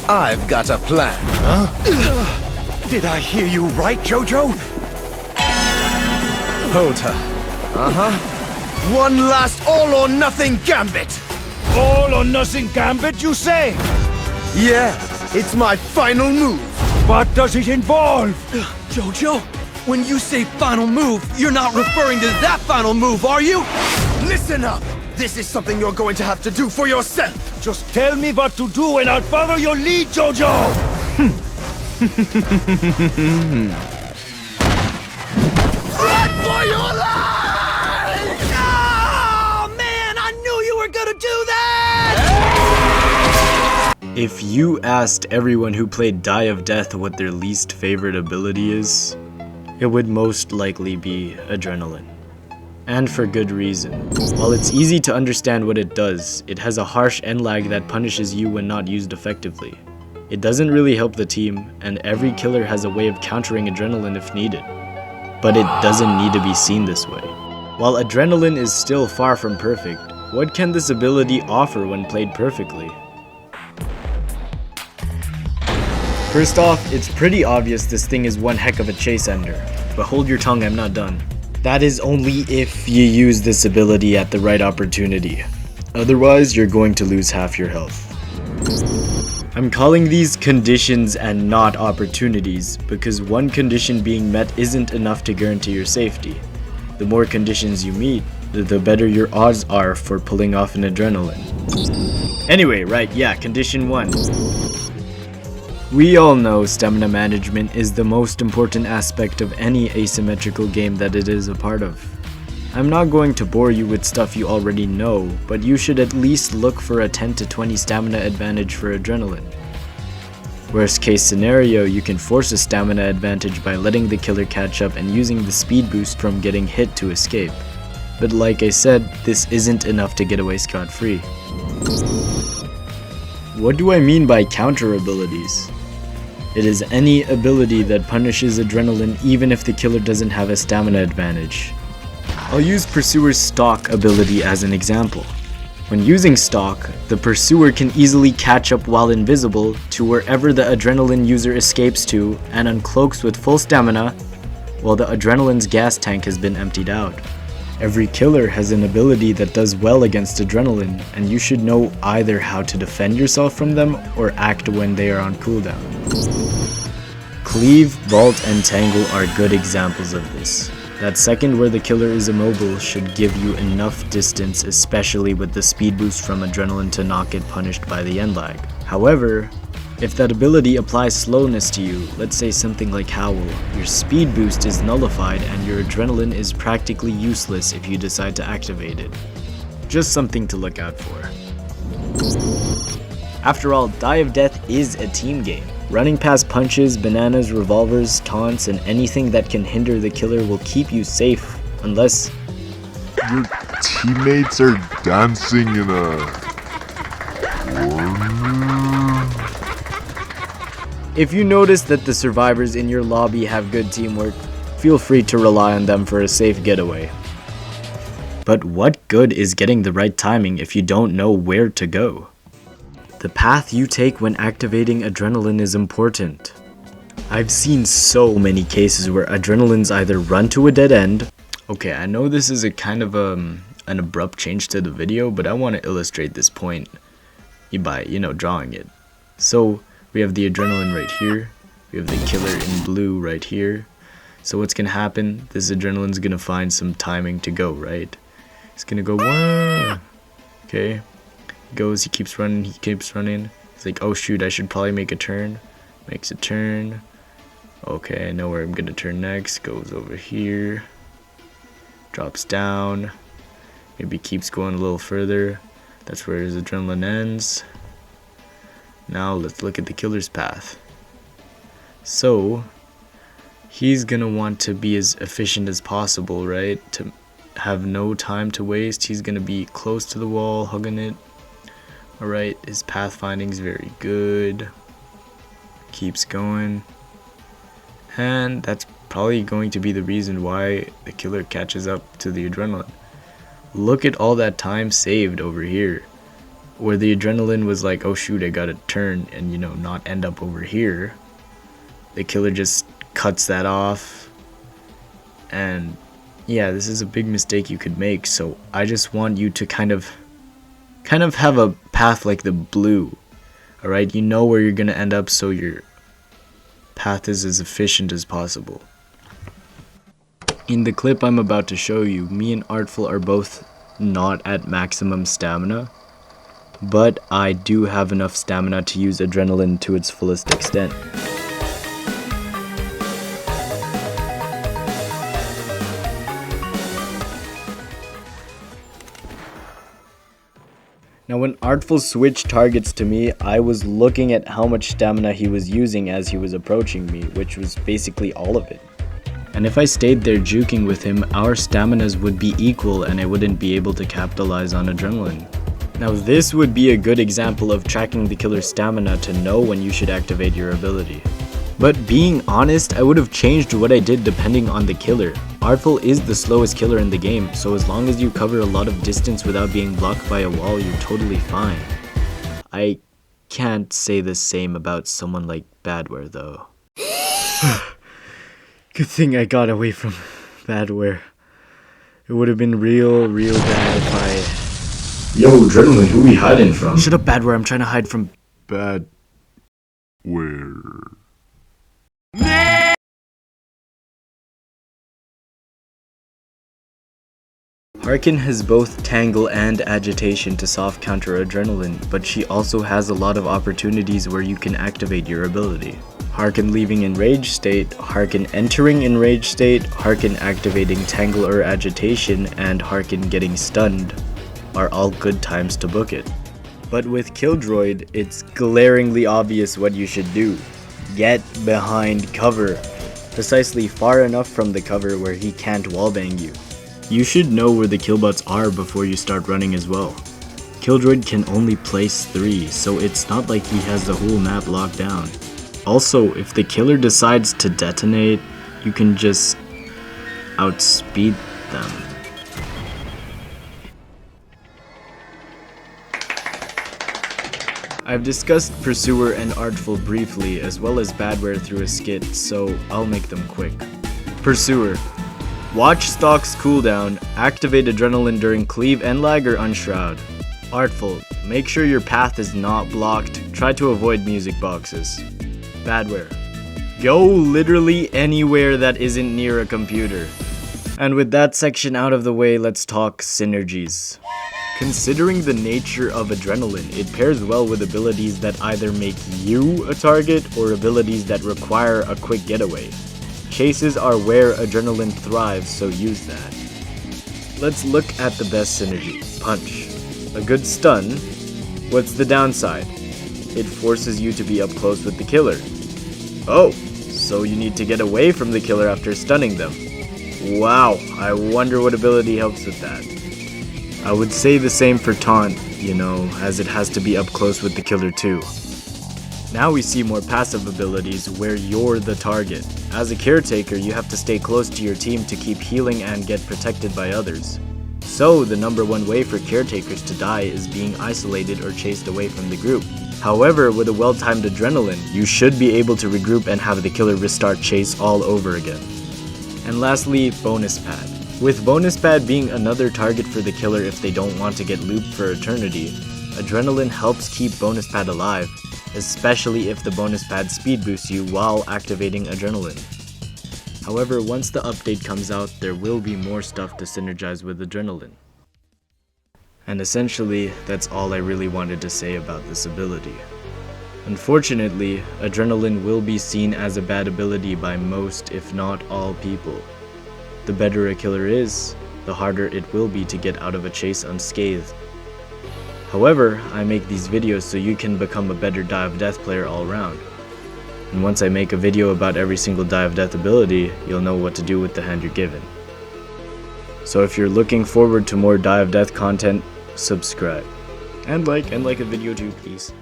I've got a plan. Huh? Did I hear you right, Jojo? Hold her. One last all-or-nothing gambit! All-or-nothing gambit, you say? Yeah, it's my final move. What does it involve? Jojo, when you say final move, you're not referring to that final move, are you? Listen up! This is something you're going to have to do for yourself! Just tell me what to do and I'll follow your lead, Jojo! Run for your life! Oh, man, I knew you were gonna do that! If you asked everyone who played Die of Death what their least favorite ability is, it would most likely be Adrenaline. And for good reason. While it's easy to understand what it does, it has a harsh end lag that punishes you when not used effectively. It doesn't really help the team, and every killer has a way of countering Adrenaline if needed. But it doesn't need to be seen this way. While Adrenaline is still far from perfect, what can this ability offer when played perfectly? First off, it's pretty obvious this thing is one heck of a chase ender, but hold your tongue, I'm not done. That is only if you use this ability at the right opportunity. Otherwise, you're going to lose half your health. I'm calling these conditions and not opportunities because one condition being met isn't enough to guarantee your safety. The more conditions you meet, the better your odds are for pulling off an Adrenaline. Anyway, right, yeah, condition 1. We all know stamina management is the most important aspect of any asymmetrical game that it is a part of. I'm not going to bore you with stuff you already know, but you should at least look for a 10 to 20 stamina advantage for Adrenaline. Worst case scenario, you can force a stamina advantage by letting the killer catch up and using the speed boost from getting hit to escape. But like I said, this isn't enough to get away scot-free. What do I mean by counter abilities? It is any ability that punishes Adrenaline even if the killer doesn't have a stamina advantage. I'll use Pursuer's Stalk ability as an example. When using Stalk, the Pursuer can easily catch up while invisible to wherever the Adrenaline user escapes to and uncloaks with full stamina while the Adrenaline's gas tank has been emptied out. Every killer has an ability that does well against Adrenaline, and you should know either how to defend yourself from them or act when they are on cooldown. Cleave, Vault, and Tangle are good examples of this. That second where the killer is immobile should give you enough distance, especially with the speed boost from Adrenaline to not get punished by the end lag. However, if that ability applies slowness to you, let's say something like Howl, your speed boost is nullified and your Adrenaline is practically useless if you decide to activate it. Just something to look out for. After all, Die of Death is a team game. Running past punches, bananas, revolvers, taunts, and anything that can hinder the killer will keep you safe, unless your teammates are dancing in a... If you notice that the survivors in your lobby have good teamwork, feel free to rely on them for a safe getaway. But what good is getting the right timing if you don't know where to go? The path you take when activating Adrenaline is important. I've seen so many cases where Adrenalines either run to a dead end. Okay, I know this is a kind of an abrupt change to the video, but I want to illustrate this point by, drawing it. So, we have the Adrenaline right here. We have the killer in blue right here. So what's going to happen? This Adrenaline's going to find some timing to go, right? It's going to go, wah! Okay. He goes, he keeps running. He's like, oh shoot, I should probably make a turn. Makes a turn. Okay, I know where I'm going to turn next. Goes over here. Drops down. Maybe keeps going a little further. That's where his Adrenaline ends. Now let's look at the killer's path. So, he's gonna want to be as efficient as possible, right? To have no time to waste. He's gonna be close to the wall, hugging it. Alright, his pathfinding's very good. Keeps going. And that's probably going to be the reason why the killer catches up to the Adrenaline. Look at all that time saved over here. where the adrenaline was like, oh shoot, I gotta turn and, you know, not end up over here. The killer just cuts that off. And yeah, this is a big mistake you could make, so I just want you to kind of have a path like the blue. Alright, you know where you're gonna end up, so your path is as efficient as possible. In the clip I'm about to show you, me and Artful are both not at maximum stamina, but I do have enough stamina to use adrenaline to its fullest extent. Now when Artful switched targets to me, I was looking at how much stamina he was using as he was approaching me, which was basically all of it. And if I stayed there juking with him, our staminas would be equal and I wouldn't be able to capitalize on adrenaline. Now this would be a good example of tracking the killer's stamina to know when you should activate your ability. But being honest, I would have changed what I did depending on the killer. Artful is the slowest killer in the game, so as long as you cover a lot of distance without being blocked by a wall, you're totally fine. I can't say the same about someone like Badware though. Good thing I got away from Badware. It would have been real bad if I... Yo, Adrenaline, who we hiding from? Shut up, Badware, I'm trying to hide from... Where? Harkin has both Tangle and Agitation to soft counter Adrenaline, but she also has a lot of opportunities where you can activate your ability. Harkin leaving Enraged state, Harkin entering Enraged state, Harkin activating Tangle or Agitation, and Harkin getting stunned are all good times to book it. But with Teadroid, it's glaringly obvious what you should do. Get behind cover, precisely far enough from the cover where he can't wallbang you. You should know where the killbots are before you start running as well. Teadroid can only place 3, so it's not like he has the whole map locked down. Also, if the killer decides to detonate, you can just outspeed them. I've discussed Pursuer and Artful briefly, as well as Badware through a skit, so I'll make them quick. Pursuer. Watch Stock's cooldown, activate Adrenaline during Cleave and Lag or Unshroud. Artful. Make sure your path is not blocked, try to avoid music boxes. Badware. Go literally anywhere that isn't near a computer. And with that section out of the way, let's talk Synergies. Considering the nature of Adrenaline, it pairs well with abilities that either make you a target or abilities that require a quick getaway. Chases are where Adrenaline thrives, so use that. Let's look at the best synergy, Punch. A good stun. What's the downside? It forces you to be up close with the killer. Oh, so you need to get away from the killer after stunning them. Wow, I wonder what ability helps with that. I would say the same for Taunt, you know, as it has to be up close with the killer too. Now we see more passive abilities where you're the target. As a caretaker, you have to stay close to your team to keep healing and get protected by others. So the #1 way for caretakers to die is being isolated or chased away from the group. However, with a well-timed Adrenaline, you should be able to regroup and have the killer restart chase all over again. And lastly, Bonus Pad. With Bonus Pad being another target for the killer if they don't want to get looped for eternity, Adrenaline helps keep Bonus Pad alive, especially if the Bonus Pad speed boosts you while activating Adrenaline. However, once the update comes out, there will be more stuff to synergize with Adrenaline. And essentially, that's all I really wanted to say about this ability. Unfortunately, Adrenaline will be seen as a bad ability by most, if not all, people. The better a killer is, the harder it will be to get out of a chase unscathed. However, I make these videos so you can become a better Die of Death player all around. And once I make a video about every single Die of Death ability, you'll know what to do with the hand you're given. So if you're looking forward to more Die of Death content, subscribe. And like a video too, please.